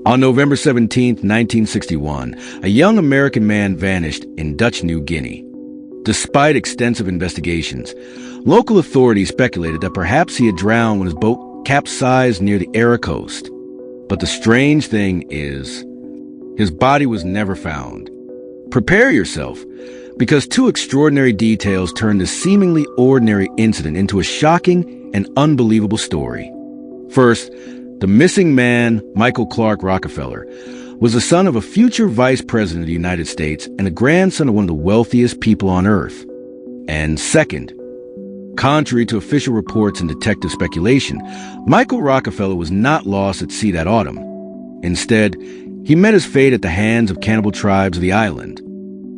On November 17, 1961, a young American man vanished in Dutch New Guinea. Despite extensive investigations, local authorities speculated that perhaps he had drowned when his boat capsized near the Heir coast. But the strange thing is, his body was never found. Prepare yourself, because two extraordinary details turned this seemingly ordinary incident into a shocking and unbelievable story. First, the missing man, Michael Clark Rockefeller, was the son of a future vice president of the United States and a grandson of one of the wealthiest people on Earth. And second, contrary to official reports and detective speculation, Michael Rockefeller was not lost at sea that autumn. Instead, he met his fate at the hands of cannibal tribes of the island.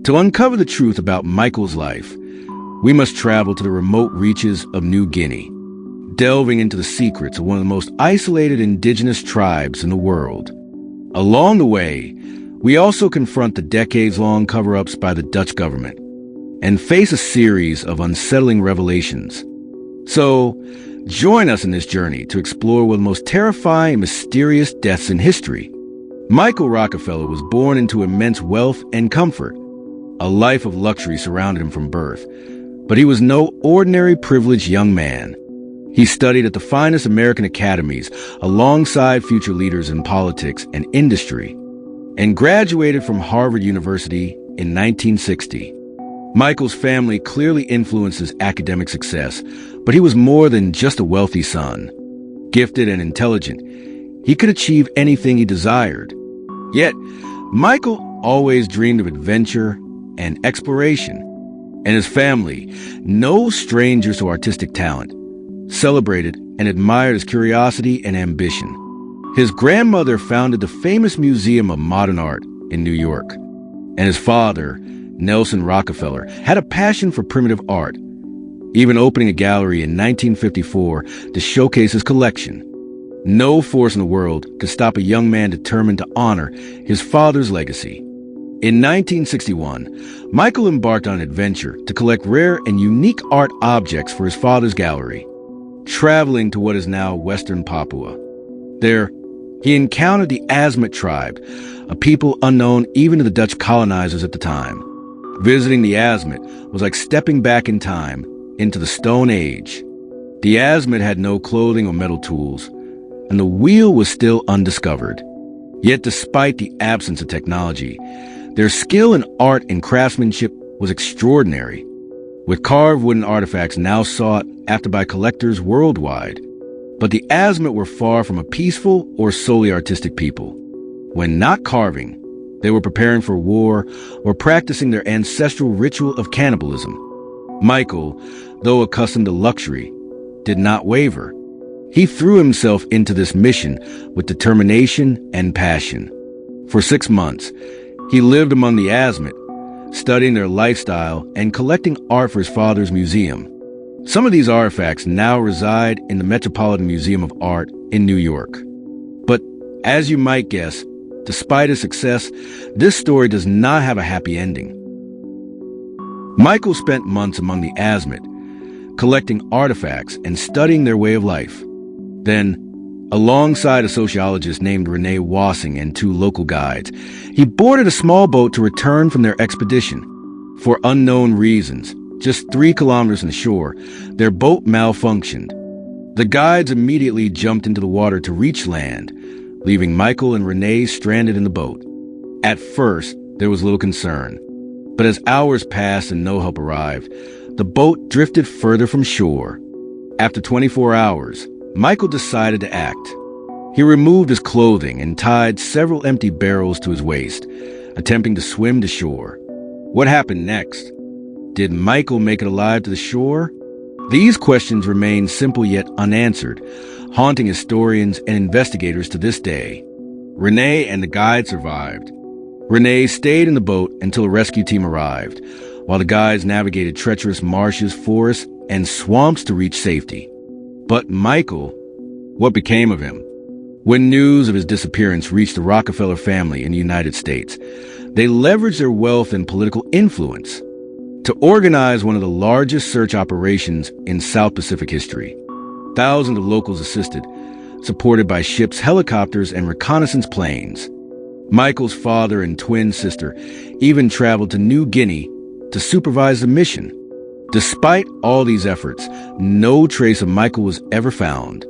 To uncover the truth about Michael's life, we must travel to the remote reaches of New Guinea, delving into the secrets of one of the most isolated indigenous tribes in the world. Along the way, we also confront the decades-long cover-ups by the Dutch government and face a series of unsettling revelations. So, join us in this journey to explore one of the most terrifying and mysterious deaths in history. Michael Rockefeller was born into immense wealth and comfort. A life of luxury surrounded him from birth, but he was no ordinary privileged young man. He studied at the finest American academies alongside future leaders in politics and industry, and graduated from Harvard University in 1960. Michael's family clearly influenced his academic success, but he was more than just a wealthy son. Gifted and intelligent, he could achieve anything he desired. Yet, Michael always dreamed of adventure and exploration, and his family, no strangers to artistic talent, celebrated and admired his curiosity and ambition. His grandmother founded the famous Museum of Modern Art in New York, and his father, Nelson Rockefeller, had a passion for primitive art, even opening a gallery in 1954 to showcase his collection. No force in the world could stop a young man determined to honor his father's legacy. In 1961, Michael embarked on an adventure to collect rare and unique art objects for his father's gallery. Traveling to what is now Western Papua. There, he encountered the Asmat tribe, a people unknown even to the Dutch colonizers at the time. Visiting the Asmat was like stepping back in time into the Stone Age. The Asmat had no clothing or metal tools, and the wheel was still undiscovered. Yet despite the absence of technology, their skill in art and craftsmanship was extraordinary, with carved wooden artifacts now sought after by collectors worldwide. But the Asmat were far from a peaceful or solely artistic people. When not carving, they were preparing for war or practicing their ancestral ritual of cannibalism. Michael, though accustomed to luxury, did not waver. He threw himself into this mission with determination and passion. For 6 months, he lived among the Asmat, studying their lifestyle and collecting art for his father's museum. Some of these artifacts now reside in the Metropolitan Museum of Art in New York. But as you might guess, despite his success, this story does not have a happy ending. Michael spent months among the Asmat, collecting artifacts and studying their way of life. Then, alongside a sociologist named Renee Wassing and 2 local guides, he boarded a small boat to return from their expedition. For unknown reasons, just 3 kilometers from the shore, their boat malfunctioned. The guides immediately jumped into the water to reach land, leaving Michael and Renee stranded in the boat. At first, there was little concern, but as hours passed and no help arrived, the boat drifted further from shore. After 24 hours, Michael decided to act. He removed his clothing and tied several empty barrels to his waist, attempting to swim to shore. What happened next? Did Michael make it alive to the shore? These questions remain simple yet unanswered, haunting historians and investigators to this day. Renee and the guide survived. Renee stayed in the boat until a rescue team arrived, while the guides navigated treacherous marshes, forests, and swamps to reach safety. But Michael, what became of him? When news of his disappearance reached the Rockefeller family in the United States, they leveraged their wealth and political influence to organize one of the largest search operations in South Pacific history. Thousands of locals assisted, supported by ships, helicopters, and reconnaissance planes. Michael's father and twin sister even traveled to New Guinea to supervise the mission. Despite all these efforts, no trace of Michael was ever found.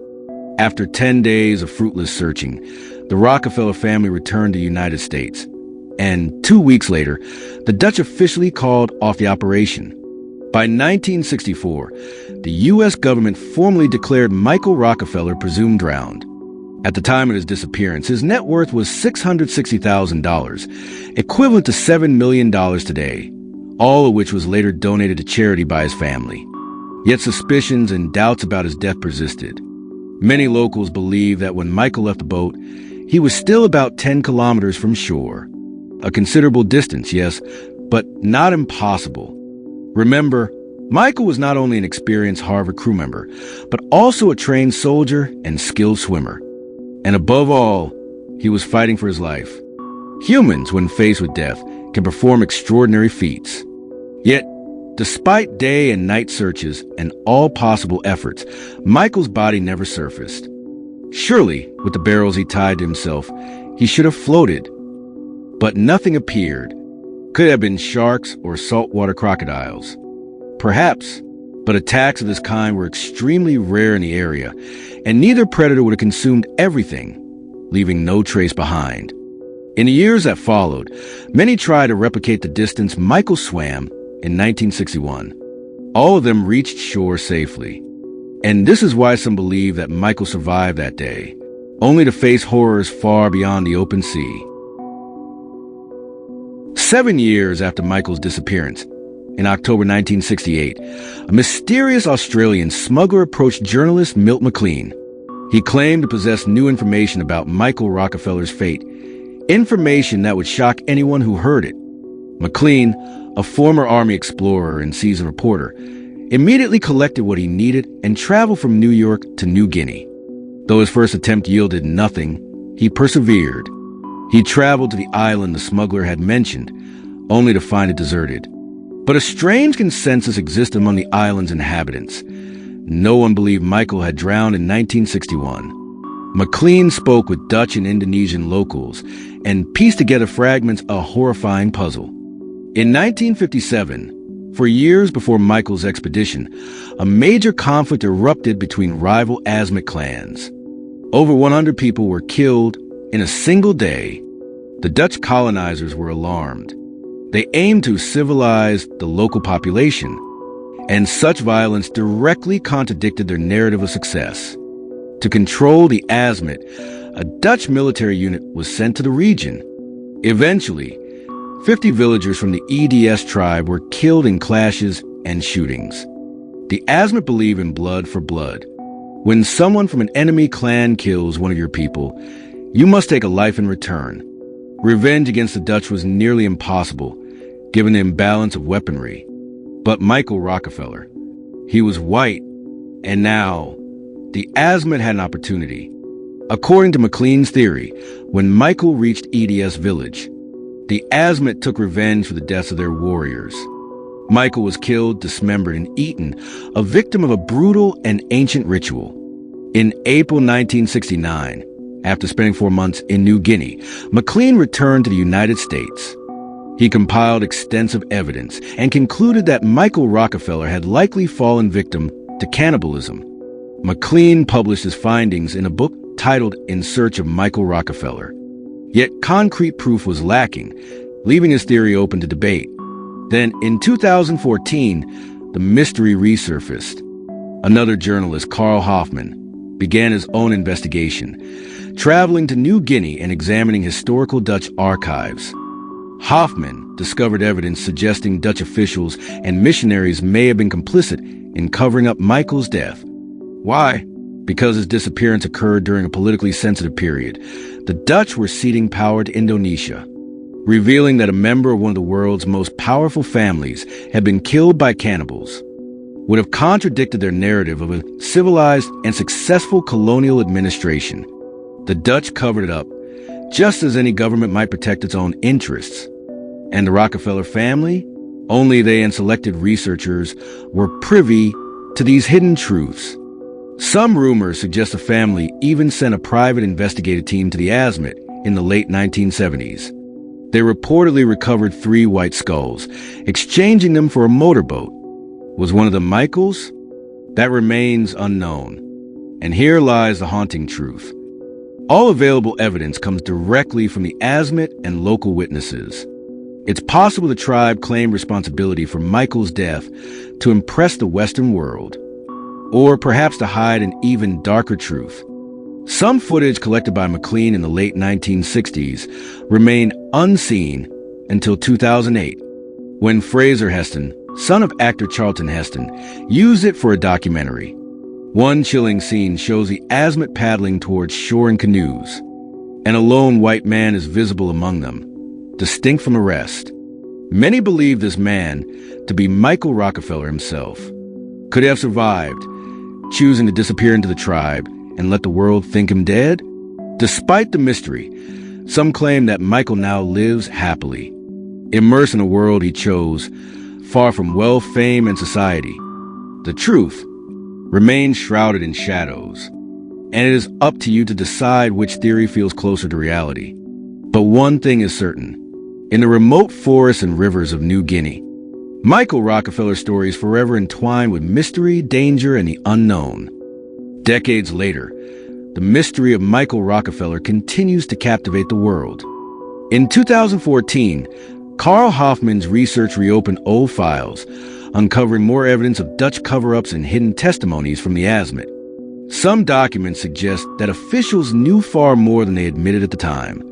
After 10 days of fruitless searching, the Rockefeller family returned to the United States. And 2 weeks later, the Dutch officially called off the operation. By 1964, the U.S. government formally declared Michael Rockefeller presumed drowned. At the time of his disappearance, his net worth was $660,000, equivalent to $7 million today, all of which was later donated to charity by his family. Yet suspicions and doubts about his death persisted. Many locals believe that when Michael left the boat, he was still about 10 kilometers from shore. A considerable distance, yes, but not impossible. Remember, Michael was not only an experienced Harvard crew member, but also a trained soldier and skilled swimmer. And above all, he was fighting for his life. Humans, when faced with death, can perform extraordinary feats. Yet, despite day and night searches and all possible efforts, Michael's body never surfaced. Surely, with the barrels he tied to himself, he should have floated. But nothing appeared. Could have been sharks or saltwater crocodiles. Perhaps, but attacks of this kind were extremely rare in the area, and neither predator would have consumed everything, leaving no trace behind. In the years that followed, many tried to replicate the distance Michael swam in 1961. All of them reached shore safely. And this is why some believe that Michael survived that day, only to face horrors far beyond the open sea. 7 years after Michael's disappearance, in October 1968, a mysterious Australian smuggler approached journalist Milt McLean. He claimed to possess new information about Michael Rockefeller's fate, information that would shock anyone who heard it. McLean, a former Army explorer and seasoned reporter, immediately collected what he needed and traveled from New York to New Guinea. Though his first attempt yielded nothing, he persevered. He traveled to the island the smuggler had mentioned, only to find it deserted. But a strange consensus existed among the island's inhabitants. No one believed Michael had drowned in 1961. McLean spoke with Dutch and Indonesian locals and pieced together fragments of a horrifying puzzle. In 1957, for years before Michael's expedition, a major conflict erupted between rival Asmat clans. Over 100 people were killed in a single day. The Dutch colonizers were alarmed. They aimed to civilize the local population, and such violence directly contradicted their narrative of success. To control the Asmat, a Dutch military unit was sent to the region. Eventually, 50 villagers from the EDS tribe were killed in clashes and shootings. The Asmat believe in blood for blood. When someone from an enemy clan kills one of your people, you must take a life in return. Revenge against the Dutch was nearly impossible, given the imbalance of weaponry. But Michael Rockefeller, he was white, and now the Asmat had an opportunity. According to McLean's theory, when Michael reached EDS village, the Asmat took revenge for the deaths of their warriors. Michael was killed, dismembered, and eaten, a victim of a brutal and ancient ritual. In April 1969, after spending 4 months in New Guinea, McLean returned to the United States. He compiled extensive evidence and concluded that Michael Rockefeller had likely fallen victim to cannibalism. McLean published his findings in a book titled In Search of Michael Rockefeller. Yet concrete proof was lacking, leaving his theory open to debate. Then, in 2014, the mystery resurfaced. Another journalist, Carl Hoffman, began his own investigation, traveling to New Guinea and examining historical Dutch archives. Hoffman discovered evidence suggesting Dutch officials and missionaries may have been complicit in covering up Michael's death. Why? Because his disappearance occurred during a politically sensitive period. The Dutch were ceding power to Indonesia, revealing that a member of one of the world's most powerful families had been killed by cannibals. Would have contradicted their narrative of a civilized and successful colonial administration. The Dutch covered it up, just as any government might protect its own interests. And the Rockefeller family? Only they and selected researchers were privy to these hidden truths. Some rumors suggest the family even sent a private investigative team to the Asmat in the late 1970s. They reportedly recovered 3 white skulls, exchanging them for a motorboat. Was one of them Michael's? That remains unknown. And here lies the haunting truth. All available evidence comes directly from the Asmat and local witnesses. It's possible the tribe claimed responsibility for Michael's death to impress the Western world, or perhaps to hide an even darker truth. Some footage collected by McLean in the late 1960s remained unseen until 2008, when Fraser Heston, son of actor Charlton Heston, used it for a documentary. One chilling scene shows the Asmat paddling towards shore in canoes, and a lone white man is visible among them, distinct from the rest. Many believe this man to be Michael Rockefeller himself. Could he have survived, choosing to disappear into the tribe and let the world think him dead? Despite the mystery, some claim that Michael now lives happily, immersed in a world he chose, far from wealth, fame, and society. The truth remains shrouded in shadows, and it is up to you to decide which theory feels closer to reality. But one thing is certain. In the remote forests and rivers of New Guinea, Michael Rockefeller's story is forever entwined with mystery, danger, and the unknown. Decades later, the mystery of Michael Rockefeller continues to captivate the world. In 2014, Carl Hoffman's research reopened old files, uncovering more evidence of Dutch cover-ups and hidden testimonies from the Asmat. Some documents suggest that officials knew far more than they admitted at the time.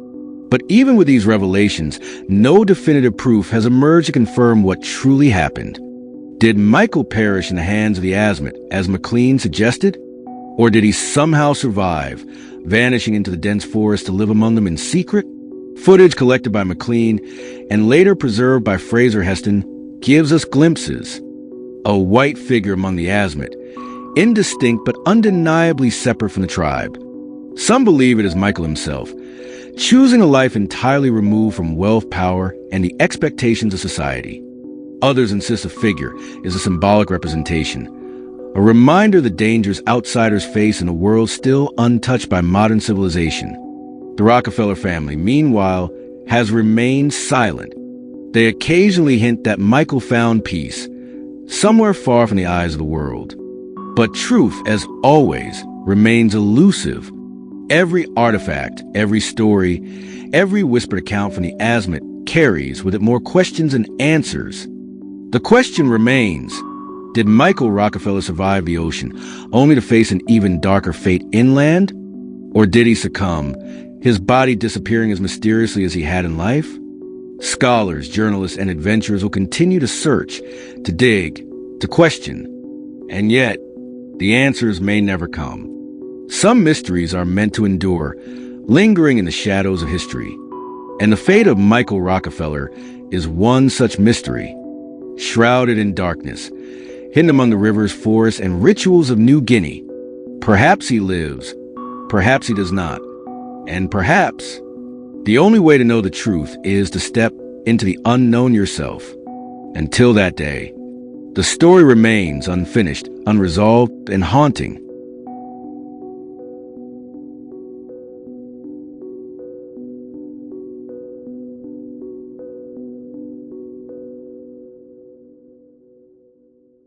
But even with these revelations, no definitive proof has emerged to confirm what truly happened. Did Michael perish in the hands of the Asmat, as McLean suggested? Or did he somehow survive, vanishing into the dense forest to live among them in secret? Footage collected by McLean and later preserved by Fraser Heston gives us glimpses. A white figure among the Asmat, indistinct but undeniably separate from the tribe. Some believe it is Michael himself, choosing a life entirely removed from wealth, power, and the expectations of society. Others insist the figure is a symbolic representation, a reminder of the dangers outsiders face in a world still untouched by modern civilization. The Rockefeller family, meanwhile, has remained silent. They occasionally hint that Michael found peace, somewhere far from the eyes of the world. But truth, as always, remains elusive. Every artifact, every story, every whispered account from the Asmat carries with it more questions than answers. The question remains, did Michael Rockefeller survive the ocean, only to face an even darker fate inland? Or did he succumb, his body disappearing as mysteriously as he had in life? Scholars, journalists, and adventurers will continue to search, to dig, to question. And yet, the answers may never come. Some mysteries are meant to endure, lingering in the shadows of history. And the fate of Michael Rockefeller is one such mystery. Shrouded in darkness, hidden among the rivers, forests, and rituals of New Guinea. Perhaps he lives, perhaps he does not. And perhaps the only way to know the truth is to step into the unknown yourself. Until that day, the story remains unfinished, unresolved, and haunting.